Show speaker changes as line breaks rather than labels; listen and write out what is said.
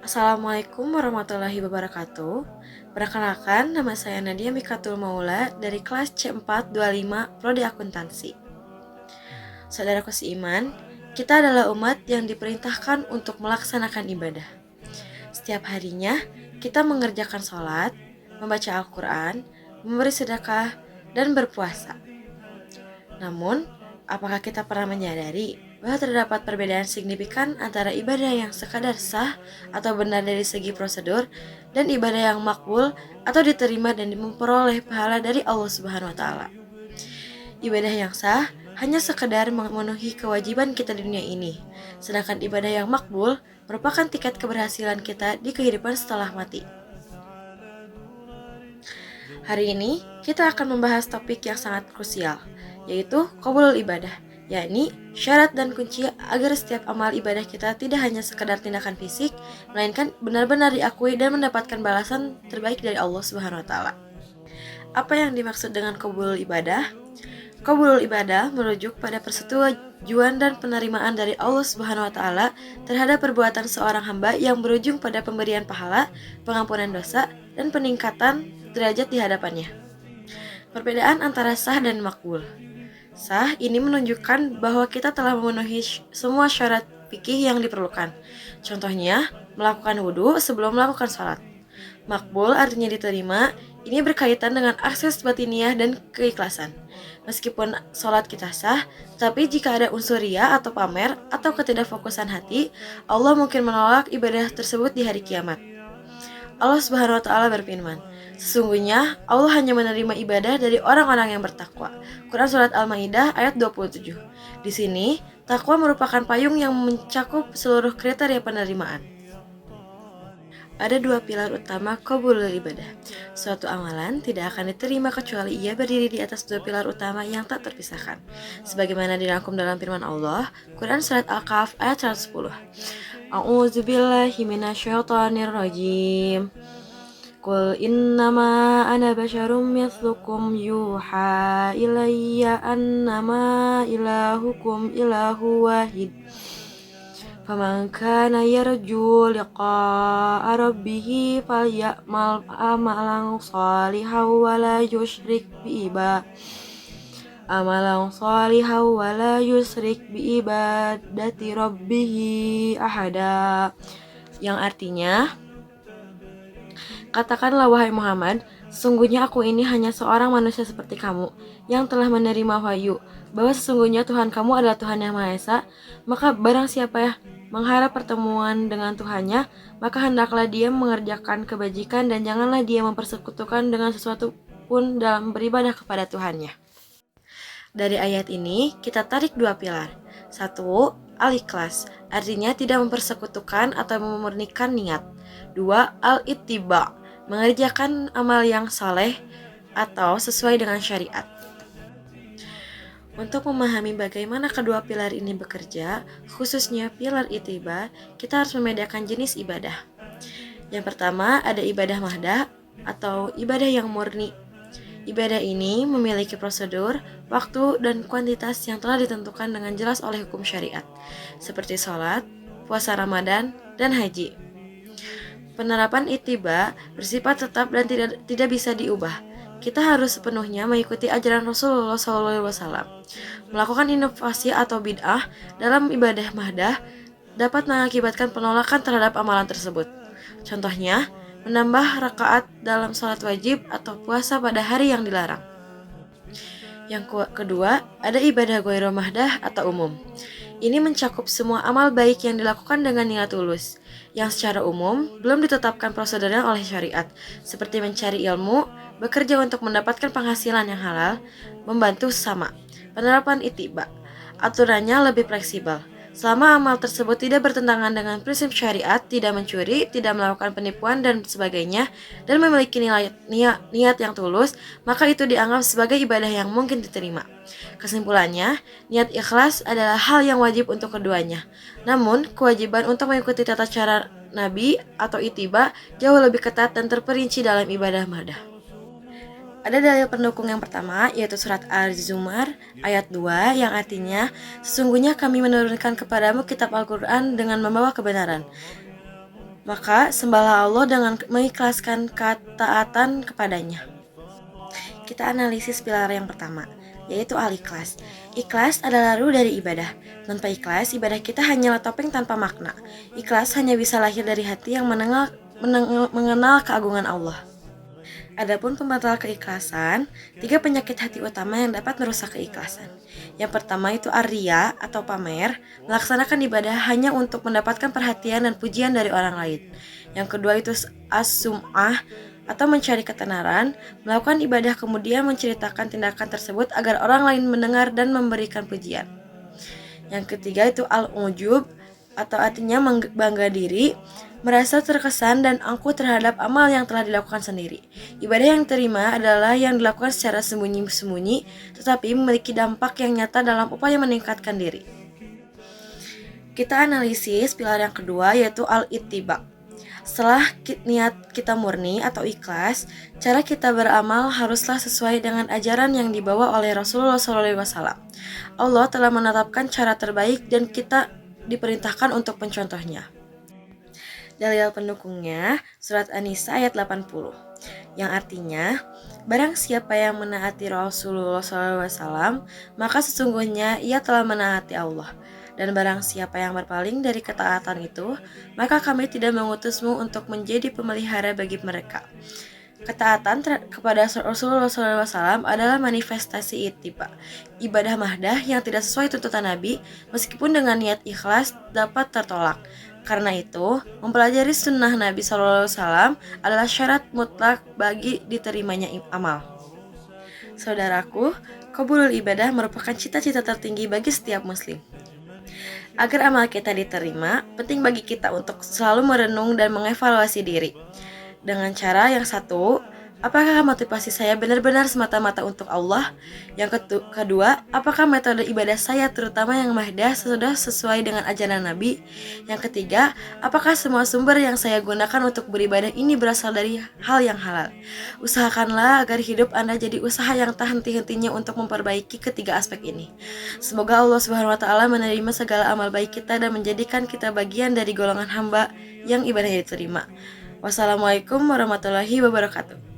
Assalamualaikum warahmatullahi wabarakatuh. Perkenalkan, nama saya Nadia Mikatul Maula dari kelas C425 Prodi Akuntansi. Saudaraku seiman, kita adalah umat yang diperintahkan untuk melaksanakan ibadah. Setiap harinya, kita mengerjakan sholat, membaca Al-Quran, memberi sedekah, dan berpuasa. Namun, apakah kita pernah menyadari bahwa terdapat perbedaan signifikan antara ibadah yang sekadar sah atau benar dari segi prosedur dan ibadah yang makbul atau diterima dan memperoleh pahala dari Allah Subhanahu wa taala. Ibadah yang sah hanya sekedar memenuhi kewajiban kita di dunia ini, sedangkan ibadah yang makbul merupakan tiket keberhasilan kita di kehidupan setelah mati. Hari ini kita akan membahas topik yang sangat krusial, yaitu qabulul ibadah, yakni syarat dan kunci agar setiap amal ibadah kita tidak hanya sekedar tindakan fisik, melainkan benar-benar diakui dan mendapatkan balasan terbaik dari Allah Subhanahu wa taala. Apa yang dimaksud dengan qabulul ibadah? Qabulul ibadah merujuk pada persetujuan dan penerimaan dari Allah Subhanahu wa taala terhadap perbuatan seorang hamba yang berujung pada pemberian pahala, pengampunan dosa, dan peningkatan derajat di hadapannya. Perbedaan antara sah dan makbul. Sah ini menunjukkan bahwa kita telah memenuhi semua syarat fikih yang diperlukan. Contohnya, melakukan wudhu sebelum melakukan sholat. Makbul artinya diterima, ini berkaitan dengan akses batiniah dan keikhlasan. Meskipun sholat kita sah, tapi jika ada unsur riya atau pamer atau ketidakfokusan hati, Allah mungkin menolak ibadah tersebut di hari kiamat. Allah Subhanahu wa taala berfirman, sesungguhnya Allah hanya menerima ibadah dari orang-orang yang bertakwa. Quran Surat Al-Maidah ayat 27. Di sini, takwa merupakan payung yang mencakup seluruh kriteria penerimaan. Ada dua pilar utama qabulul ibadah. Suatu amalan tidak akan diterima kecuali ia berdiri di atas dua pilar utama yang tak terpisahkan. Sebagaimana dirangkum dalam firman Allah, Quran Surat Al-Kahf ayat 110. A'udzubillahi minasyaitonirrajim. Qul innama ana basyarum mithlukum yuha ilayya annama ilahukum ilahu wahid. Faman kana yarju liqa'a rabbih falyamal amalan shalihan wa la yusyrik bi ibadati rabbih ahada. Yang artinya, katakanlah wahai Muhammad, sesungguhnya aku ini hanya seorang manusia seperti kamu yang telah menerima wahyu bahwa sesungguhnya Tuhan kamu adalah Tuhan yang Maha Esa. Maka barang siapa mengharap pertemuan dengan Tuhannya, maka hendaklah dia mengerjakan kebajikan dan janganlah dia mempersekutukan dengan sesuatu pun dalam beribadah kepada Tuhannya. Dari ayat ini kita tarik dua pilar. Satu, al-ikhlas, artinya tidak mempersekutukan atau memurnikan niat. Dua, al-ittiba, mengerjakan amal yang saleh atau sesuai dengan syariat. Untuk memahami bagaimana kedua pilar ini bekerja, khususnya pilar ittiba, kita harus membedakan jenis ibadah. Yang pertama ada ibadah mahdah atau ibadah yang murni. Ibadah ini memiliki prosedur, waktu, dan kuantitas yang telah ditentukan dengan jelas oleh hukum syariat, seperti sholat, puasa Ramadan, dan haji. Penerapan ittiba bersifat tetap dan tidak bisa diubah. Kita harus sepenuhnya mengikuti ajaran Rasulullah SAW. Melakukan inovasi atau bid'ah dalam ibadah mahdah dapat mengakibatkan penolakan terhadap amalan tersebut. Contohnya, menambah rakaat dalam sholat wajib atau puasa pada hari yang dilarang. Yang kedua, ada ibadah ghairu mahdah atau umum. Ini mencakup semua amal baik yang dilakukan dengan niat tulus, yang secara umum belum ditetapkan prosedurnya oleh syariat, seperti mencari ilmu, bekerja untuk mendapatkan penghasilan yang halal, membantu sesama. Penerapan ittiba, aturannya lebih fleksibel. Selama amal tersebut tidak bertentangan dengan prinsip syariat, tidak mencuri, tidak melakukan penipuan dan sebagainya, dan memiliki niat yang tulus, maka itu dianggap sebagai ibadah yang mungkin diterima. Kesimpulannya, niat ikhlas adalah hal yang wajib untuk keduanya. Namun, kewajiban untuk mengikuti tata cara Nabi atau ittiba jauh lebih ketat dan terperinci dalam ibadah mahdah. Ada dalil pendukung yang pertama, yaitu surat Az-Zumar ayat 2 yang artinya, sesungguhnya kami menurunkan kepadamu kitab Al-Quran dengan membawa kebenaran. Maka sembahlah Allah dengan mengikhlaskan ketaatan kepadanya. Kita analisis pilar yang pertama, yaitu al-ikhlas. Ikhlas adalah ruh dari ibadah. Tanpa ikhlas, ibadah kita hanyalah topeng tanpa makna. Ikhlas hanya bisa lahir dari hati yang mengenal keagungan Allah. Adapun pembatal keikhlasan, 3 penyakit hati utama yang dapat merusak keikhlasan. Yang pertama itu ar-riya atau pamer, melaksanakan ibadah hanya untuk mendapatkan perhatian dan pujian dari orang lain. Yang kedua itu as-sum'ah atau mencari ketenaran, melakukan ibadah kemudian menceritakan tindakan tersebut agar orang lain mendengar dan memberikan pujian. Yang ketiga itu al-ujub atau artinya bangga diri, merasa terkesan dan angkuh terhadap amal yang telah dilakukan sendiri. Ibadah yang diterima adalah yang dilakukan secara sembunyi-sembunyi, tetapi memiliki dampak yang nyata dalam upaya meningkatkan diri. Kita analisis pilar yang kedua, yaitu al-ittiba. Setelah niat kita murni atau ikhlas, cara kita beramal haruslah sesuai dengan ajaran yang dibawa oleh Rasulullah SAW. Allah telah menetapkan cara terbaik dan kita diperintahkan untuk mencontohnya. Dalil pendukungnya surat An-Nisa ayat 80, yang artinya, barang siapa yang menaati Rasulullah SAW, maka sesungguhnya ia telah menaati Allah. Dan barang siapa yang berpaling dari ketaatan itu, maka kami tidak mengutusmu untuk menjadi pemelihara bagi mereka. Ketaatan kepada Rasulullah SAW adalah manifestasi ittiba, ibadah mahdah yang tidak sesuai tuntutan Nabi, meskipun dengan niat ikhlas dapat tertolak. Karena itu, mempelajari sunnah Nabi SAW adalah syarat mutlak bagi diterimanya amal. Saudaraku, qabulul ibadah merupakan cita-cita tertinggi bagi setiap muslim. Agar amal kita diterima, penting bagi kita untuk selalu merenung dan mengevaluasi diri. Dengan cara yang satu, apakah motivasi saya benar-benar semata-mata untuk Allah? Yang kedua, apakah metode ibadah saya terutama yang mahdah sudah sesuai dengan ajaran Nabi? Yang ketiga, apakah semua sumber yang saya gunakan untuk beribadah ini berasal dari hal yang halal? Usahakanlah agar hidup Anda jadi usaha yang tak henti-hentinya untuk memperbaiki ketiga aspek ini. Semoga Allah Subhanahu wa taala menerima segala amal baik kita dan menjadikan kita bagian dari golongan hamba yang ibadahnya diterima. Wassalamualaikum warahmatullahi wabarakatuh.